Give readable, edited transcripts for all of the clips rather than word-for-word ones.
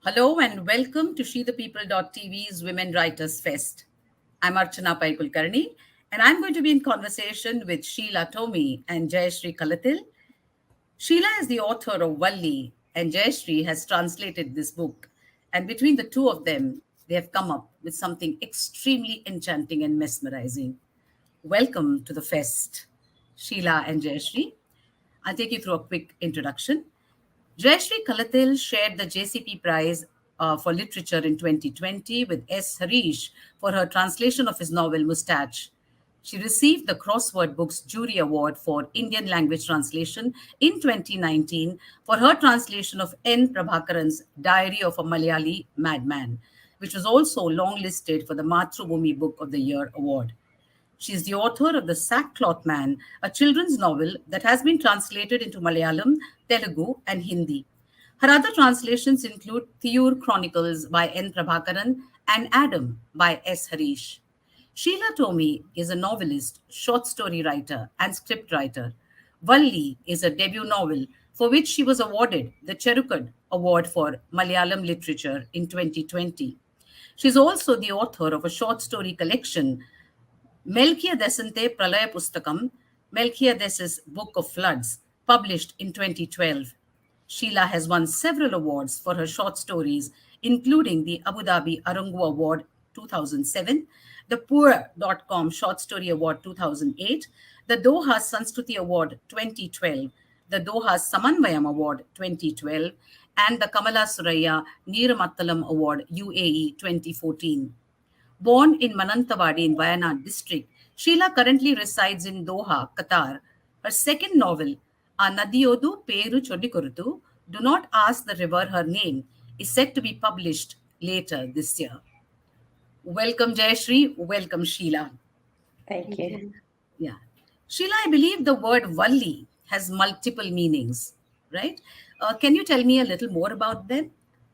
Hello and welcome to SheThePeople.tv's Women Writers Fest. I'm Archana Pai Kulkarni and I'm going to be in conversation with Sheela Tomy and Jayasree Kalathil. Sheila is the author of Valli and Jayasree has translated this book. And between the two of them, they have come up with something extremely enchanting and mesmerizing. Welcome to the fest, Sheila and Jayasree. I'll take you through a quick introduction. Jayasree Kalathil shared the JCP Prize for Literature in 2020 with S. Harish for her translation of his novel Moustache. She received the Crossword Books Jury Award for Indian Language Translation in 2019 for her translation of N. Prabhakaran's Diary of a Malayali Madman, which was also longlisted for the Mathrubhumi Book of the Year award. She is the author of The Sackcloth Man, a children's novel that has been translated into Malayalam, Telugu, and Hindi. Her other translations include Thiyur Chronicles by N. Prabhakaran and Adam by S. Harish. Sheila Tomy is a novelist, short story writer, and script writer. Valli is a debut novel for which she was awarded the Cherukad Award for Malayalam Literature in 2020. She is also the author of a short story collection, Melchiyedesante Pralaya Pustakam, Melchiyedes's Book of Floods, published in 2012. Sheila has won several awards for her short stories, including the Abu Dhabi Arungu Award 2007, the Poor.com Short Story Award 2008, the Doha Sanskruti Award 2012, the Doha Samanvayam Award 2012, and the Kamala Suraya Neeramattalam Award UAE 2014. Born in Manantawadi in Wayanad district, Sheila currently resides in Doha, Qatar. Her second novel, A Nadiyodu Peru Chodikurutu, Do Not Ask the River Her Name, is set to be published later this year. Welcome, Jayasree. Welcome, Sheila. Thank Thank you. you. Yeah. Sheila, I believe the word Valli has multiple meanings, right? Can you tell me a little more about them?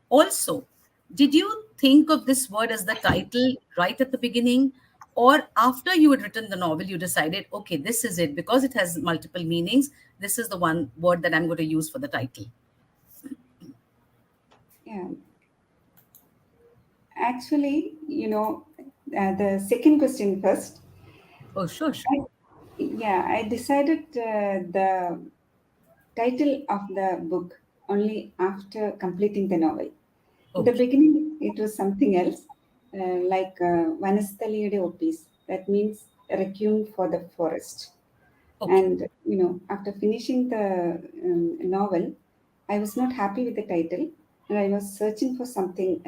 Also, did you think of this word as the title right at the beginning? Or after you had written the novel, you decided, okay, this is it because it has multiple meanings. This is the one word that I'm going to use for the title. Yeah. Actually, the second question first. Oh, sure, sure. I decided the title of the book only after completing the novel. In the Okay, beginning, it was something else, like Vanasthaliyade Opis. That means Requiem for the Forest. okay, And after finishing the novel, I was not happy with the title, and I was searching for something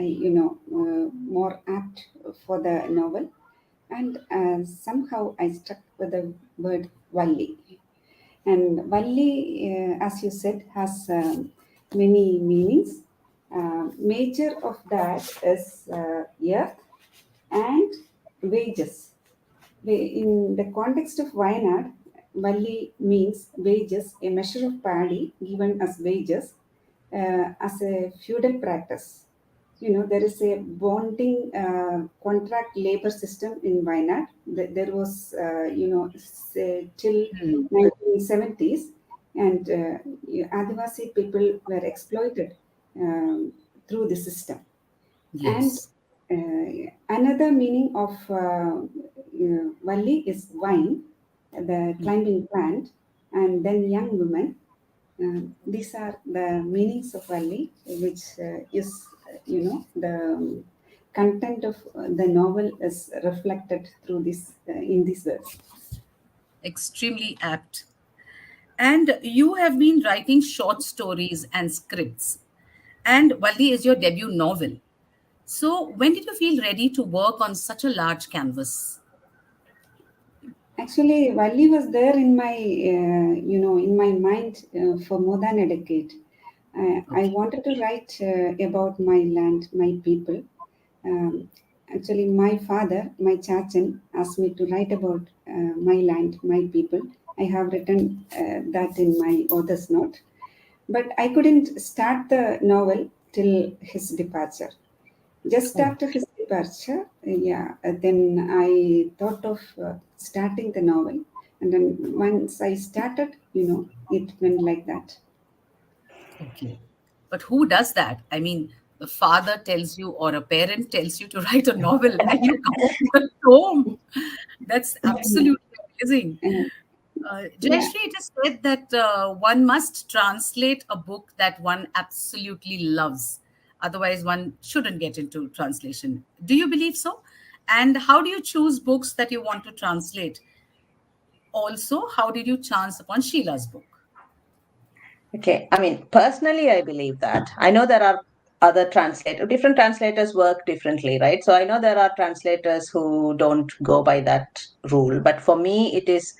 more apt for the novel. And somehow I stuck with the word Valli. And Valli, as you said, has many meanings. Major of that is earth and wages. In the context of Wayanad, Valli means wages, a measure of paddy given as wages as a feudal practice. There is a bonding contract labor system in Wayanad. There was, till hmm, 1970s, and Adivasi people were exploited through the system. And yes, another meaning of Valli is vine, the hmm, climbing plant, and then young women. These are the meanings of Valli, which is, the content of the novel is reflected through this in these words. extremely apt. And you have been writing short stories and scripts. And Valli is your debut novel. So, when did you feel ready to work on such a large canvas? Actually, Valli was there in my, in my mind for more than a decade. I Okay. wanted to write about my land, my people. Um, Actually, my father, my chachan, asked me to write about my land, my people. I have written that in my author's note, but I couldn't start the novel till his departure. Just Oh, after his departure, then I thought of starting the novel. And then once I started, it went like that. okay. But who does that? I mean, a father tells you or a parent tells you to write a novel and you come up with a tome. That's absolutely amazing. Uh, yeah. Jayashree, it is said that one must translate a book that one absolutely loves. Otherwise, one shouldn't get into translation. Do you believe so? And how do you choose books that you want to translate? Also, how did you chance upon Sheila's book? Okay, I mean, personally, I believe that. I know there are other translators, different translators work differently, right? So I know there are translators who don't go by that rule. But for me, it is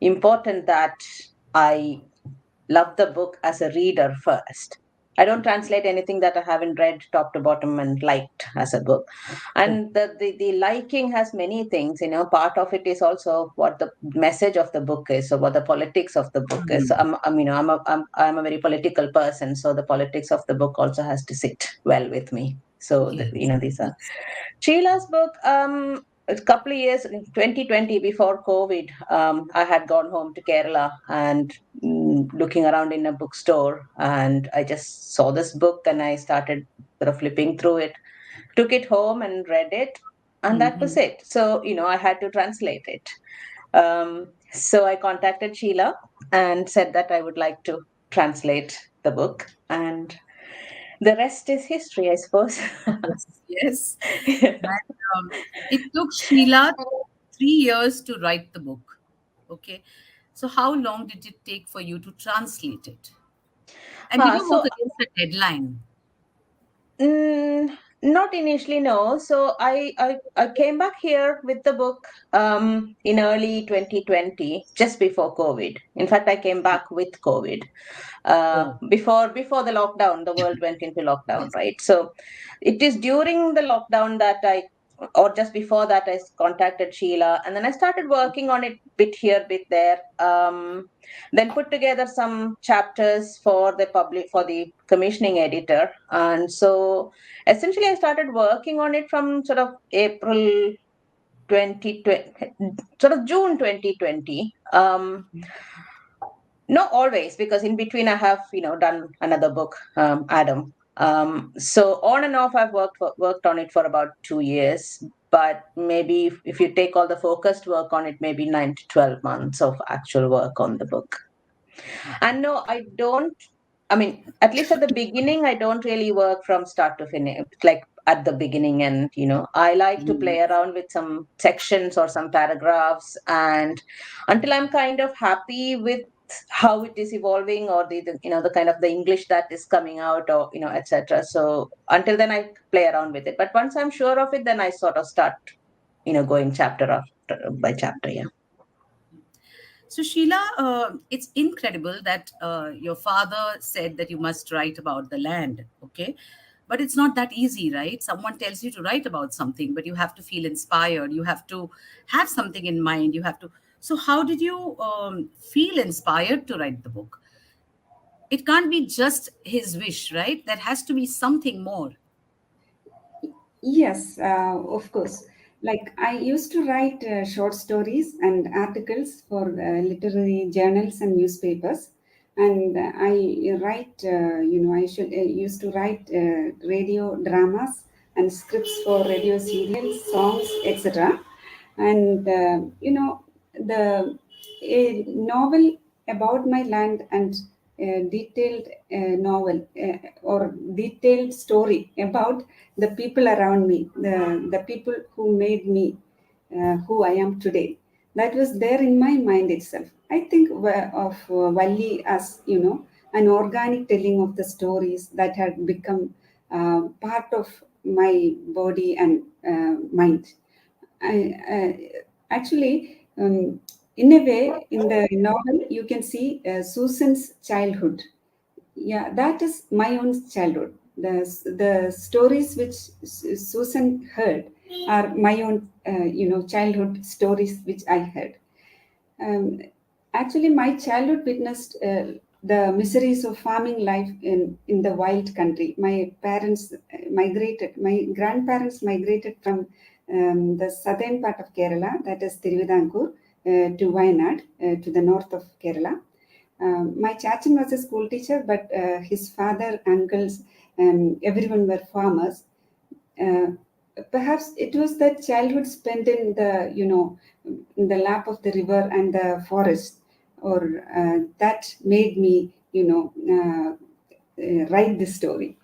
important that I love the book as a reader first. I don't translate anything that I haven't read top to bottom and liked as a book. Oh. And the liking has many things, part of it is also what the message of the book is, or what the politics of the book is. So Mm. I'm a very political person, so the politics of the book also has to sit well with me. So, Yes. these are Yes. Sheila's book. A couple of years in 2020 before COVID, I had gone home to Kerala and looking around in a bookstore, and I just saw this book and I started sort of flipping through it, took it home and read it, and that was Mhm. it. So, I had to translate it. So I contacted Sheila and said that I would like to translate the book, and the rest is history, I suppose. Yes. Yes. And it took Sheila 3 years to write the book. Okay. So, how long did it take for you to translate it? And did you work So against a deadline? Not initially, no. So I came back here with the book in early 2020, just before COVID. In fact, I came back with COVID. Oh, Before the lockdown, the world went into lockdown, yes. right? So it is during the lockdown that or just before that, I contacted Sheila, and then I started working on it, bit here, bit there. Then put together some chapters for the commissioning editor, and so essentially I started working on it from sort of April 2020, sort of June 2020. No, always, because in between I have done another book, Adam. So on and off I've worked on it for about 2 years, but maybe if you take all the focused work on it, maybe 9 to 12 months of actual work on the book. And no, I don't. I mean, at least at the beginning, I don't really work from start to finish, like at the beginning. And, I like to Mm. play around with some sections or some paragraphs. And until I'm kind of happy with how it is evolving, or the kind of the English that is coming out, or, etc. So until then, I play around with it. But once I'm sure of it, then I sort of start, going chapter after by chapter. Yeah. So, Sheila, it's incredible that your father said that you must write about the land, okay? But it's not that easy, right? Someone tells you to write about something, but you have to feel inspired. You have to have something in mind. You have to. So, how did you feel inspired to write the book? It can't be just his wish, right? There has to be something more. Yes, of course. Like I used to write short stories and articles for literary journals and newspapers, and I write. I used to write radio dramas and scripts for radio serials, songs, etc. And a novel about my land and a detailed novel or detailed story about the people around me, the people who made me who I am today. That was there in my mind itself. I think of Valli as, an organic telling of the stories that had become part of my body and mind. Actually, in a way, in the novel, you can see Susan's childhood. Yeah, that is my own childhood. The stories which Susan heard are my own, childhood stories which I heard. Um, Actually, my childhood witnessed the miseries of farming life in the wild country. My parents migrated, my grandparents migrated from the southern part of Kerala, that is Tiruvidampur, to Wayanad, to the north of Kerala. My Chachan was a school teacher, but his father, uncles, everyone were farmers. Perhaps it was that childhood spent in the, in the lap of the river and the forest, or that made me, write this story.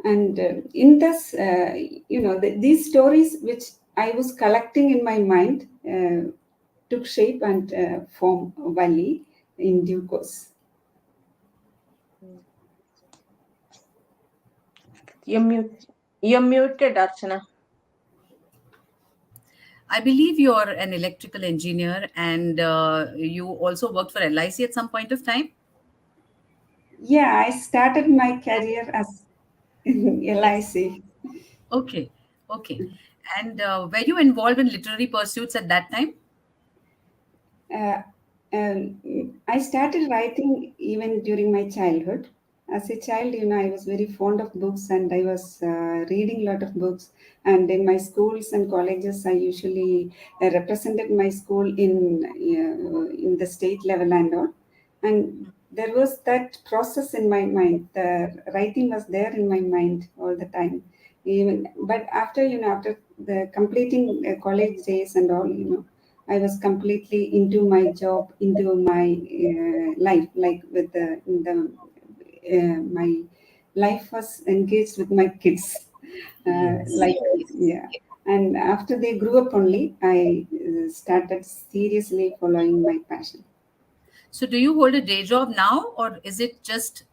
And in this, these stories which I was collecting in my mind took shape and form Valli in due course. You're muted, Archana. I believe you're an electrical engineer and you also worked for LIC at some point of time. Yeah, I started my career as in LIC. Okay, okay. And were you involved in literary pursuits at that time? Uh, I started writing even during my childhood. As a child, I was very fond of books and I was reading a lot of books. And in my schools and colleges, I usually represented my school in the state level and all. And there was that process in my mind. The writing was there in my mind all the time. Even but after after the completing college days and all, I was completely into my job, into my life, like with my life was engaged with my kids. Yes. Like, yeah. And after they grew up only, I started seriously following my passion. So, do you hold a day job now, or is it just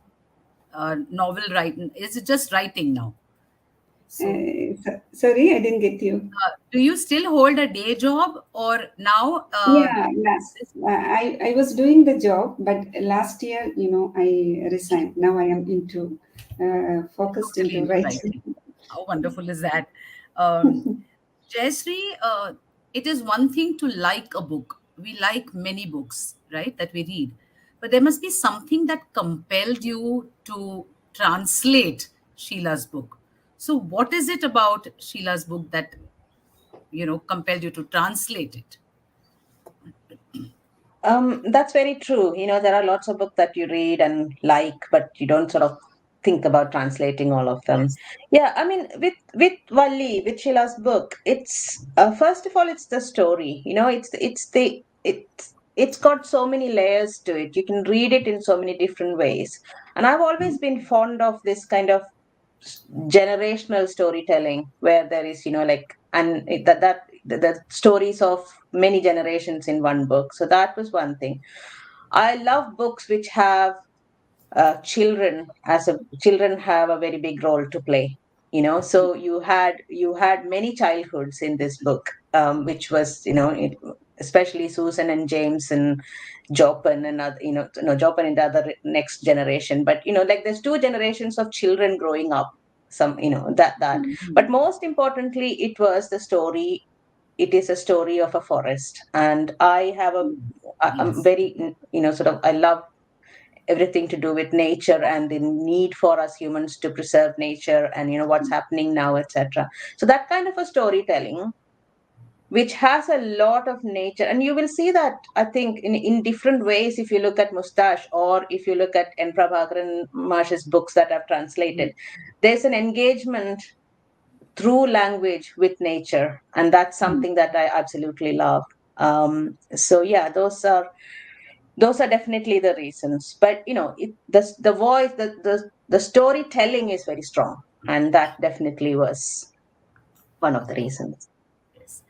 novel writing? Is it just writing now? So, Sorry, I didn't get you. do you still hold a day job, or now Yeah, yes. I was doing the job, but last year, I resigned. Now I am into focused totally into into writing. writing? How wonderful is that? Um, Jayasree, it is one thing to like a book. We like many books, right, that we read. But there must be something that compelled you to translate Sheila's book. So, what is it about Sheila's book that, compelled you to translate it? That's very true. There are lots of books that you read and like, but you don't sort of think about translating all of them. Yes. Yeah, I mean, with Valli, with Sheila's book, it's first of all, it's the story. It's got so many layers to it. You can read it in so many different ways. And I've always been fond of this kind of generational storytelling where there is like and that the stories of many generations in one book. So that was one thing. I love books which have children have a very big role to play. So you had many childhoods in this book, which was especially Susan and James and Jopan and other, no, Jopan in the other next generation. But like there's two generations of children growing up. Some that. But most importantly, it was the story. It is a story of a forest, and I'm Yes. very sort of I love everything to do with nature and the need for us humans to preserve nature and what's happening now, etc. So that kind of a storytelling which has a lot of nature, and you will see that I think in different ways if you look at Mustache or if you look at N. Prabhakaran Marsh's books that I've translated. There's an engagement through language with nature, and that's something that I absolutely love. So yeah, those are definitely the reasons. But the voice, the storytelling is very strong, and that definitely was one of the reasons. Yes.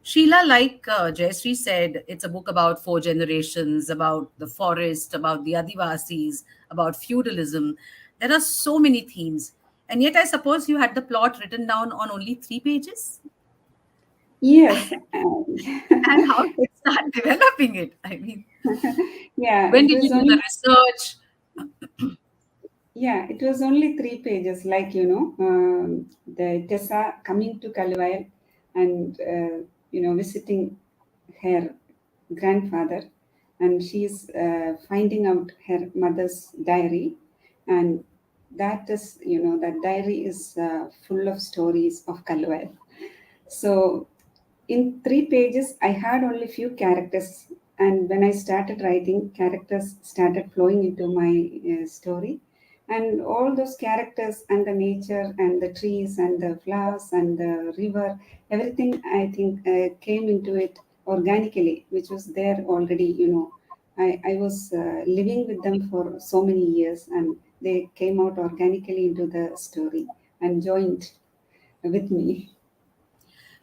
Sheila, like Jayasree said, it's a book about four generations, about the forest, about the Adivasis, about feudalism. There are so many themes. And yet, I suppose you had the plot written down on only 3 pages? Yes. And how did you start developing it? I mean, Yeah, when it did was you do the only research? Yeah, it was only 3 pages. Like the Tessa coming to Kalwai and visiting her grandfather, and she's finding out her mother's diary, and that diary is full of stories of Kalwai. So in 3 pages, I had only few characters, and when I started writing, characters started flowing into my story. and all those characters and the nature and the trees and the flowers and the river, everything I think came into it organically, which was there already. I was living with them for so many years, and they came out organically into the story and joined with me.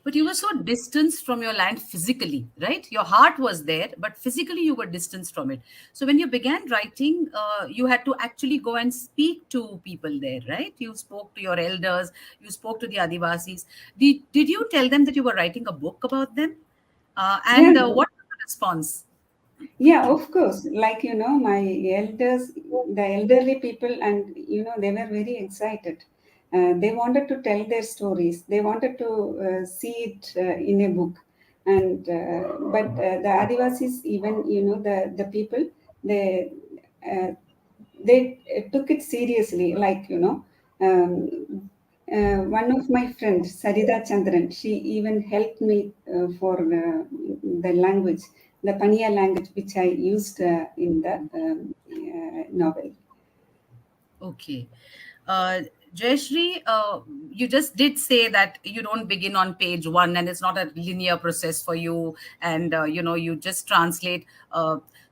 But you were so distanced from your land physically, right? Your heart was there, but physically you were distanced from it. So when you began writing, you had to actually go and speak to people there, right? You spoke to your elders, you spoke to the Adivasis. Did you tell them that you were writing a book about them? Yeah, And what was the response? yeah, of course. Like, my elders, the elderly people, and, they were very excited. They wanted to tell their stories. They wanted to see it in a book. And, but the Adivasis, even, the people, they, uh, they took it seriously. Like, one of my friends, Sarida Chandran, she even helped me for the language, the Paniya language, which I used in the novel. Okay. Uh, Jayashree, you just did say that you don't begin on page one and it's not a linear process for you, and you just translate.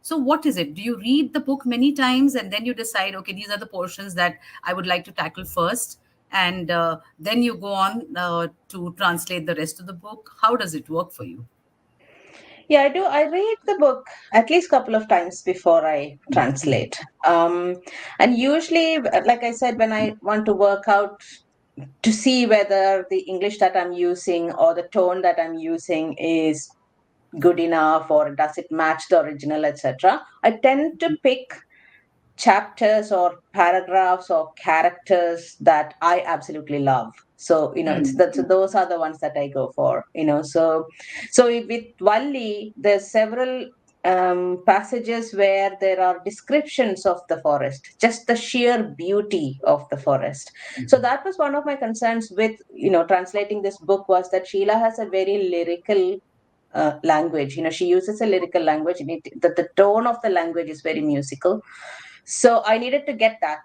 So, what is it? Do you read the book many times and then you decide, okay, these are the portions that I would like to tackle first, and then you go on to translate the rest of the book? How does it work for you? Yeah, I do. I read the book at least a couple of times before I translate. Um, and usually, like I said, when I want to work out to see whether the English that I'm using or the tone that I'm using is good enough or does it match the original, etc., I tend to pick chapters or paragraphs or characters that I absolutely love. So it's Mm, that. So those are the ones that I go for. So with Valli, there's several passages where there are descriptions of the forest, just the sheer beauty of the forest. So that was one of my concerns with translating this book, was that Sheila has a very lyrical language. She uses a lyrical language, and the tone of the language is very musical. So I needed to get that.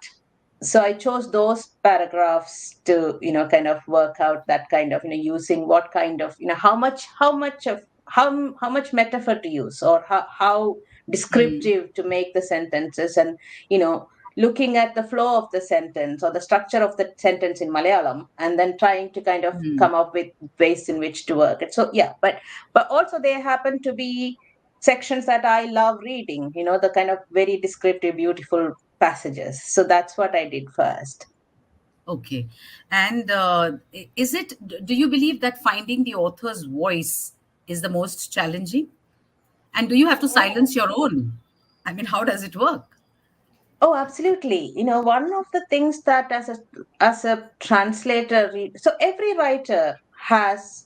So I chose those paragraphs to kind of work out that kind of using what kind of how much metaphor to use, or how mm, descriptive to make the sentences, and you know looking at the flow of the sentence or the structure of the sentence in Malayalam, and then trying to kind of mm. come up with ways in which to work it. So yeah, but also they happen to be sections that I love reading, the kind of very descriptive, beautiful passages. So that's what I did first. Okay. And do you believe that finding the author's voice is the most challenging? And do you have to silence your own? I mean, how does it work? Oh, absolutely. One of the things that as a translator, so every writer has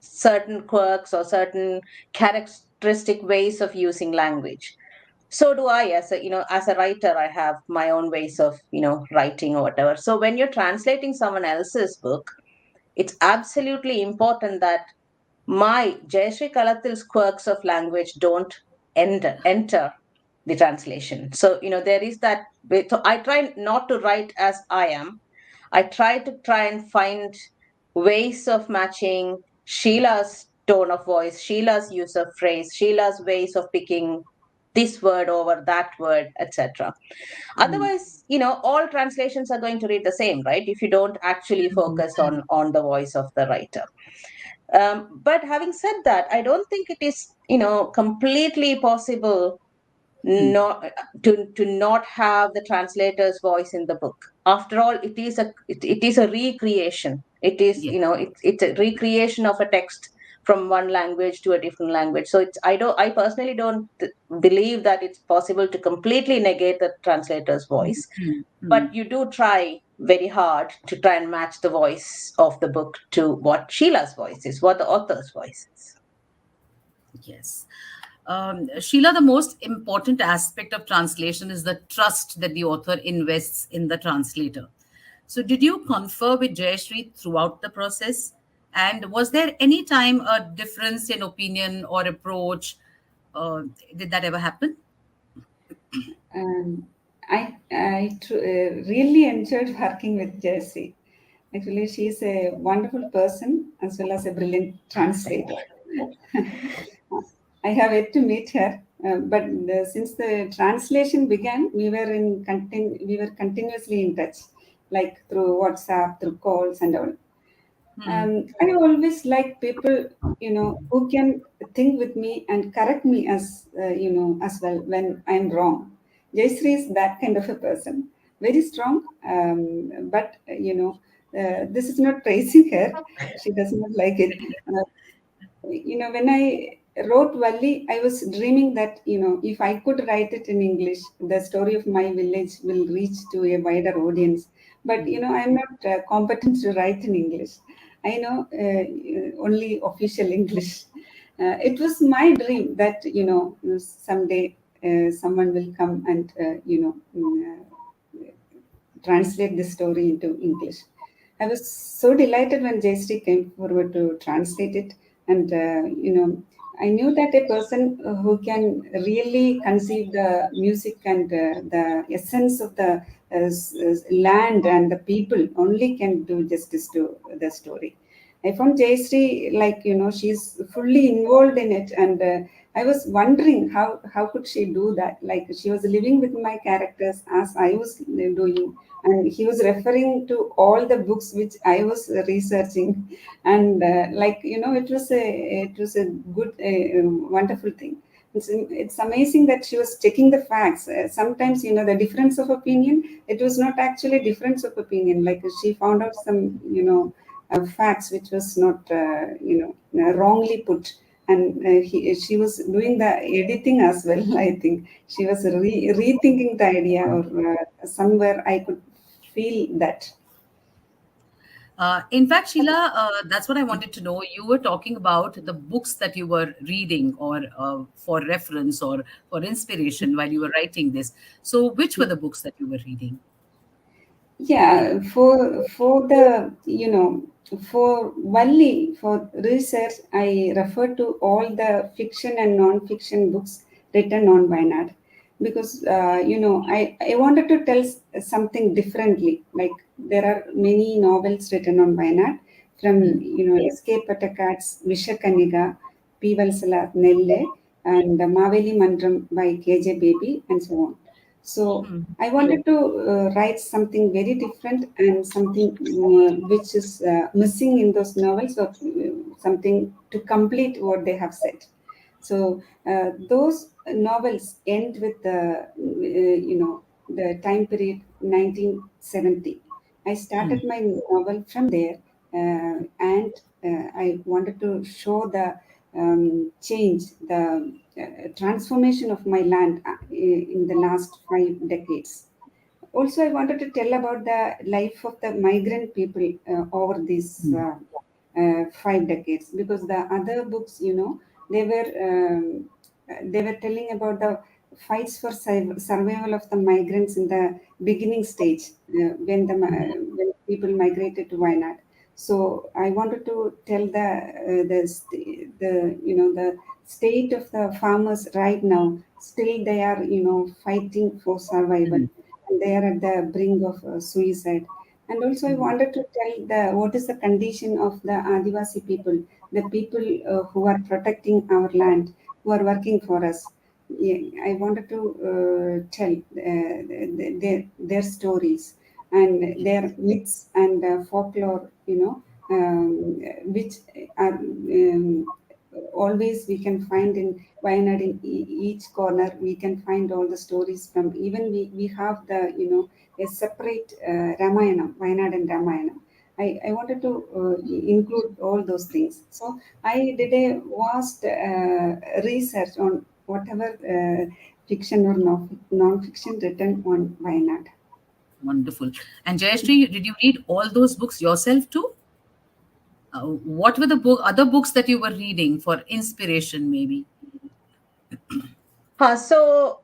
certain quirks or certain characteristic ways of using language. So do I. As a writer, I have my own ways of writing or whatever. So when you're translating someone else's book, it's absolutely important that my Jayasree Kalathil's quirks of language don't enter the translation. So there is that way. So I try not to write as I am. I try and find ways of matching Sheila's tone of voice, Sheila's use of phrase, Sheila's ways of picking this word over that word, etc. Mm, Otherwise, all translations are going to read the same, right? If you don't actually mm, focus on the voice of the writer. But having said that, I don't think it is, completely possible mm. not to not have the translator's voice in the book. After all, it is a recreation. It is, Yes. it's a recreation of a text from one language to a different language. So I personally don't believe that it's possible to completely negate the translator's voice, Mm, but mm. you do try very hard to try and match the voice of the book to what Sheila's voice is, what the author's voice is. Yes. Sheila, the most important aspect of translation is the trust that the author invests in the translator. So, did you confer with Jayashree throughout the process? And was there any time a difference in opinion or approach? Uh, did that ever happen? Um, I really enjoyed working with Jayasree. Actually, she is a wonderful person as well as a brilliant translator. I have yet to meet her, but since the translation began, we were continuously in touch, like through WhatsApp, through calls, and all. I always like people, who can think with me and correct me as well when I'm wrong. Jayshree is that kind of a person, very strong, but this is not praising her. She does not like it. When I wrote Valli, I was dreaming that, if I could write it in English, the story of my village will reach to a wider audience. But, I'm not competent to write in English. I know only official English. It was my dream that, someday someone will come and, translate this story into English. I was so delighted when Jayasree came forward to translate it, and I knew that a person who can really conceive the music and the essence of the land and the people only can do justice to the story. I found Jayasree, like, she's fully involved in it, and I was wondering how could she do that? Like, she was living with my characters as I was doing, and he was referring to all the books which I was researching, and it was a good, wonderful thing. It's amazing that she was checking the facts. Sometimes, the difference of opinion, it was not actually difference of opinion. Like, she found out some, facts which was not, wrongly put. And she was doing the editing as well. I think she was rethinking the idea, or somewhere I could feel that. In fact, Sheila, that's what I wanted to know. You were talking about the books that you were reading, or for reference or for inspiration while you were writing this. So, which were the books that you were reading? Yeah, for Valli, for research, I refer to all the fiction and non-fiction books written on Wayanad, because I wanted to tell something differently. Like, there are many novels written on Wayanad, from S.K. Patakat's Vishakaniga, P. Valsala Nelle, and Maveli Mandram by K.J. Baby, and so on. So I wanted to write something very different, and something which is missing in those novels, or something to complete what they have said. So those novels end with the time period 1970. I started my novel from there, and I wanted to show the change, the transformation of my land in the last 5 decades. Also, I wanted to tell about the life of the migrant people over these 5 decades, because the other books, they were telling about the fights for survival of the migrants in the beginning stage, when people migrated to Wayanad. So I wanted to tell the state of the farmers right now. Still, they are fighting for survival, and they are at the brink of suicide. And also, I wanted to tell the what is the condition of the Adivasi people, the people who are protecting our land, who are working for us. Yeah, I wanted to tell their stories and their myths and folklore, which are always we can find in Wayanad. In each corner, we can find all the stories from. Even we have the a separate Ramayana, Wayanad and Ramayana. I wanted to include all those things. So I did a vast research on whatever fiction or non-fiction written on Wayanad. Wonderful. And Jayashree, did you read all those books yourself too? What were the other books that you were reading for inspiration, maybe? So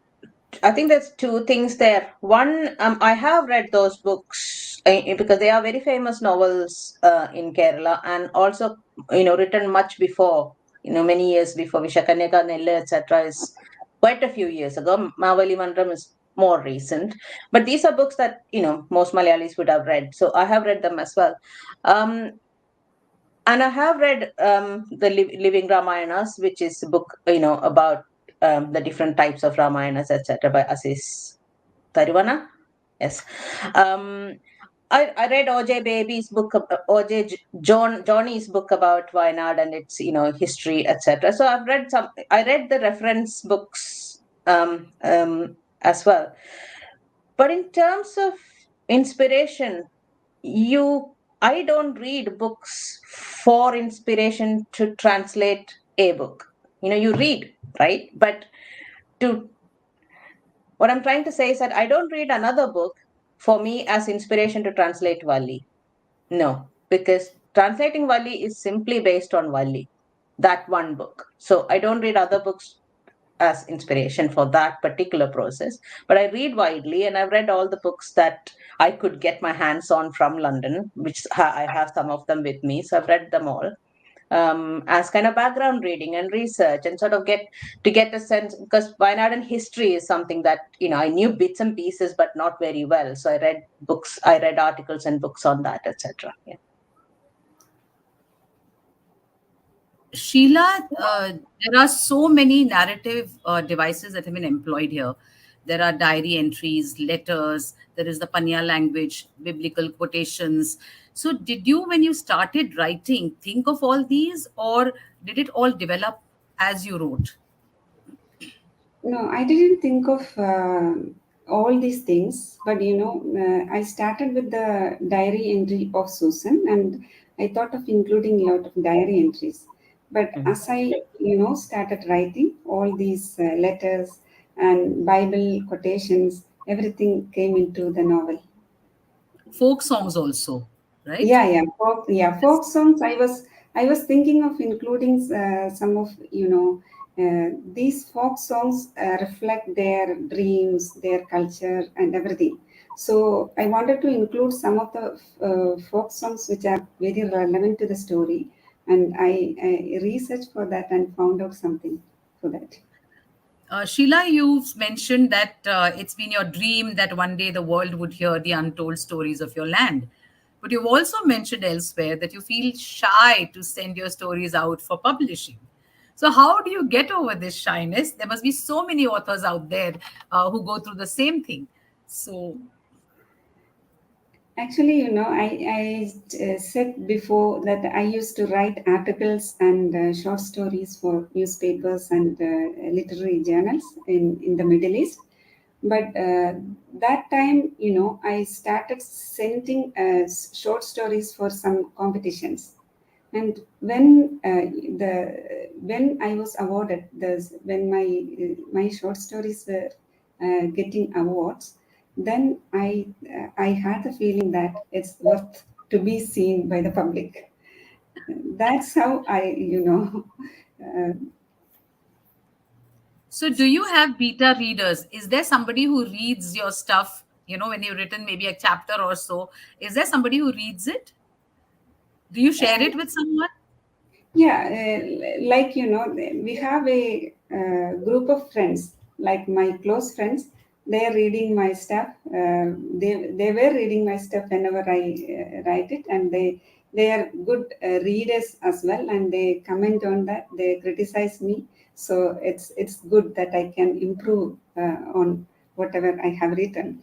I think there's two things there. One, I have read those books because they are very famous novels in Kerala, and also, written much before, many years before. Vishakanyaka, Nelle, etc. is quite a few years ago. Mavali Mandram is more recent. But these are books that, most Malayalis would have read. So I have read them as well. Um, and I have read the Living Ramayanas, which is a book, about the different types of Ramayanas, etc., by Asis Tarivana. Yes. Um, I read OJ Baby's book, Johnny's book about Wayanad and its, history, etc. So I've read some. I read the reference books as well. But in terms of inspiration, I don't read books for inspiration to translate a book. You read, right? But to what I'm trying to say is that I don't read another book for me as inspiration to translate Valli. No, because translating Valli is simply based on Valli, that one book. So I don't read other books as inspiration for that particular process. But I read widely, and I've read all the books that I could get my hands on from London, which I have some of them with me. So I've read them all as kind of background reading and research, and sort of get a sense, because Wayanad history is something that I knew bits and pieces, but not very well. So I read articles and books on that, etc. Yeah. Sheila, there are so many narrative devices that have been employed here. There are diary entries, letters, there is the Panya language, biblical quotations. So, did you, when you started writing, think of all these, or did it all develop as you wrote? No, I didn't think of all these things, but I started with the diary entry of Susan, and I thought of including a lot of diary entries. But as I, started writing all these letters and Bible quotations, everything came into the novel. Folk songs also, right? Folk songs. I was thinking of including some of these folk songs reflect their dreams, their culture, and everything. So I wanted to include some of the folk songs which are very relevant to the story, and I researched for that and found out something for that. Sheila, you've mentioned that it's been your dream that one day the world would hear the untold stories of your land. But you've also mentioned elsewhere that you feel shy to send your stories out for publishing. So, how do you get over this shyness? There must be so many authors out there who go through the same thing. So, Actually, I said before that I used to write articles and short stories for newspapers and literary journals in the Middle East. But that time, I started sending short stories for some competitions. And when I was awarded this, when my short stories were getting awards, then I had the feeling that it's worth to be seen by the public. That's how uh, so do you have beta readers? Is there somebody who reads your stuff? When you've written maybe a chapter or so, is there somebody who reads it? Do you share it with someone? yeah, like we have a group of friends, like my close friends. They are reading my stuff. They were reading my stuff whenever I write it, and they are good readers as well, and they comment on that. They criticize me, so it's good that I can improve on whatever I have written.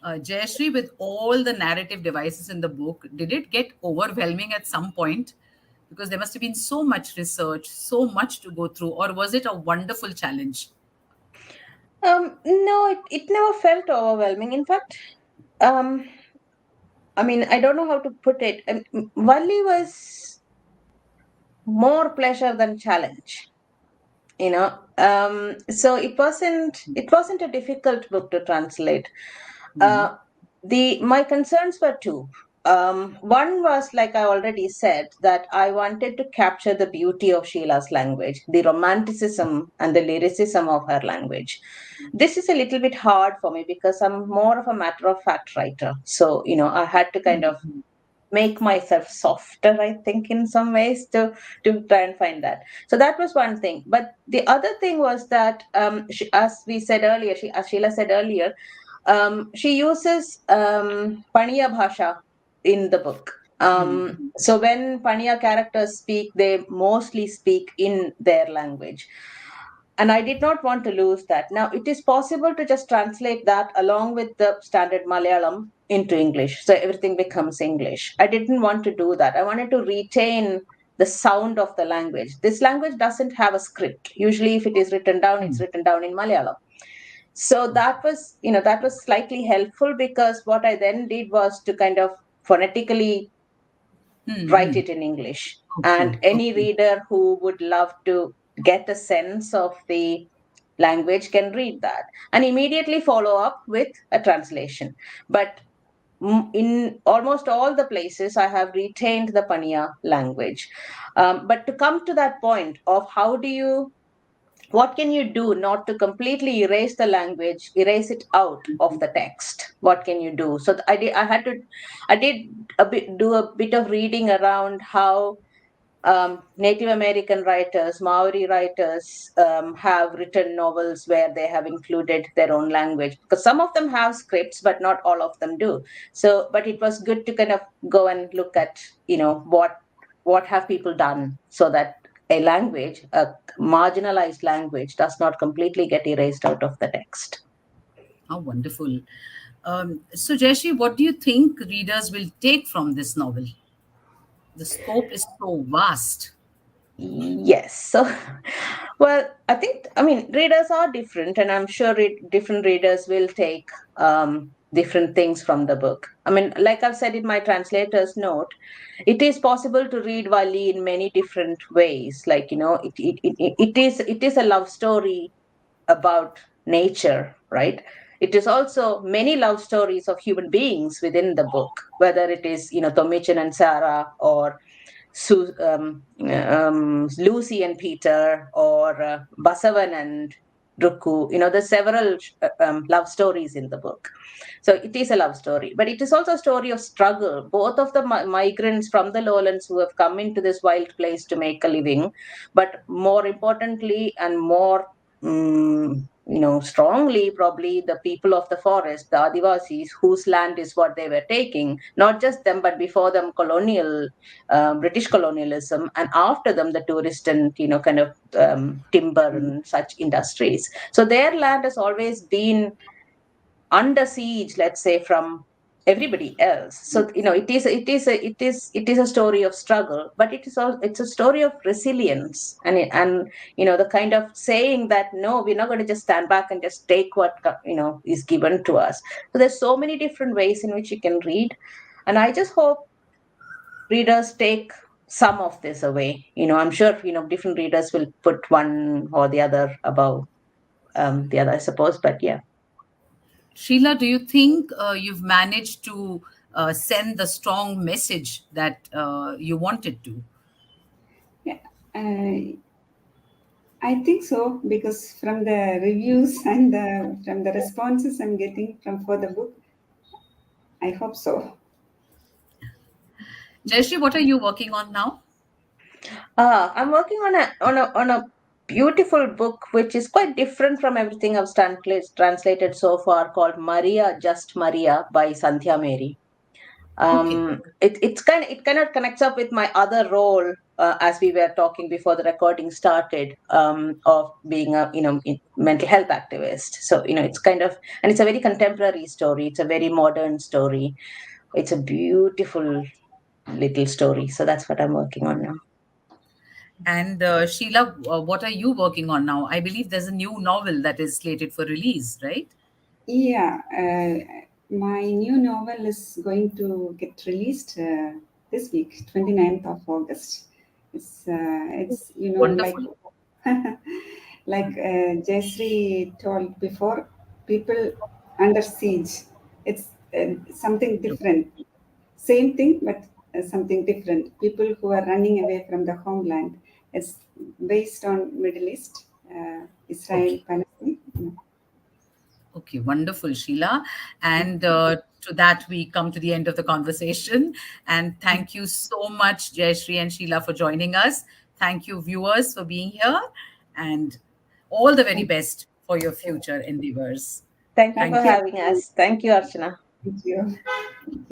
Jayashree, with all the narrative devices in the book, did it get overwhelming at some point? Because there must have been so much research, so much to go through, or was it a wonderful challenge? No, it never felt overwhelming. In fact, um, I mean, I don't know how to put it. Valli was more pleasure than challenge. So it wasn't a difficult book to translate. Mhm. uh, my concerns were two. One was, like I already said, that I wanted to capture the beauty of Sheila's language, the romanticism and the lyricism of her language. This is a little bit hard for me because I'm more of a matter of fact writer, so I had to kind of make myself softer, I think, in some ways to try and find that. So that was one thing. But the other thing was that, as we said earlier, as Sheila said earlier, she uses Paniya Bhasha in the book. So when Paniya characters speak, they mostly speak in their language. And I did not want to lose that. Now, it is possible to just translate that along with the standard Malayalam into English. So everything becomes English. I didn't want to do that. I wanted to retain the sound of the language. This language doesn't have a script. Usually, if it is written down, it's written down in Malayalam. So that was slightly helpful, because what I then did was to kind of phonetically write it in English. And any reader who would love to get a sense of the language can read that and immediately follow up with a translation. But in almost all the places, I have retained the Paniya language. But to come to that point of what can you do not to completely erase the language, erase it out of the text? What can you do? So I did do a bit of reading around how Native American writers, Maori writers have written novels where they have included their own language, because some of them have scripts, but not all of them do. So, but it was good to kind of go and look at, what have people done so that a language, a marginalized language, does not completely get erased out of the text. How wonderful. So, Jayasree, what do you think readers will take from this novel? The scope is so vast. Yes. So, well, readers are different, and I'm sure different readers will take different things from the book. I mean, like I've said in my translator's note, it is possible to read Valli in many different ways. Like, it is a love story about nature, right? It is also many love stories of human beings within the book, whether it is, Tomichin and Sarah, or Lucy and Peter, or Basavan and Ruku. There's several love stories in the book. So it is a love story, but it is also a story of struggle. Both of the migrants from the lowlands who have come into this wild place to make a living, but more importantly and more strongly, probably the people of the forest, the Adivasis, whose land is what they were taking, not just them, but before them, British colonialism, and after them, the tourist and, kind of timber and such industries. So their land has always been under siege, let's say, from everybody else. So it is a story of struggle, but it's a story of resilience, and the kind of saying that, no, we're not going to just stand back and just take what is given to us. So there's so many different ways in which you can read, and I just hope readers take some of this away. I'm sure different readers will put one or the other above the other, I suppose, but yeah. Sheila, do you think you've managed to send the strong message that you wanted to? Yeah, I think so, because from the reviews and from the responses I'm getting for the book, I hope so. Jayasree, what are you working on now? I'm working on a beautiful book which is quite different from everything I've translated so far, called Maria, Just Maria by Sandhya Mary. Okay. It kind of connects up with my other role, as we were talking before the recording started, of being a mental health activist. So it's kind of, and it's a very contemporary story. It's a very modern story. It's a beautiful little story. So that's what I'm working on now. And Sheila, what are you working on now? I believe there's a new novel that is slated for release, right? Yeah, my new novel is going to get released this week, 29th of August. It's like Wonderful. like Jayasree told before, people under siege. It's something different. Same thing, but something different. People who are running away from the homeland. It's based on Middle East, Israel, Okay. Palestine. Okay, wonderful, Sheila. And to that, we come to the end of the conversation. And thank you so much, Jayasree and Sheila, for joining us. Thank you, viewers, for being here. And all the very Thank best for your future endeavors. Thank you for Thank you. you. having us. Thank you, Archana. Thank you. Thank you.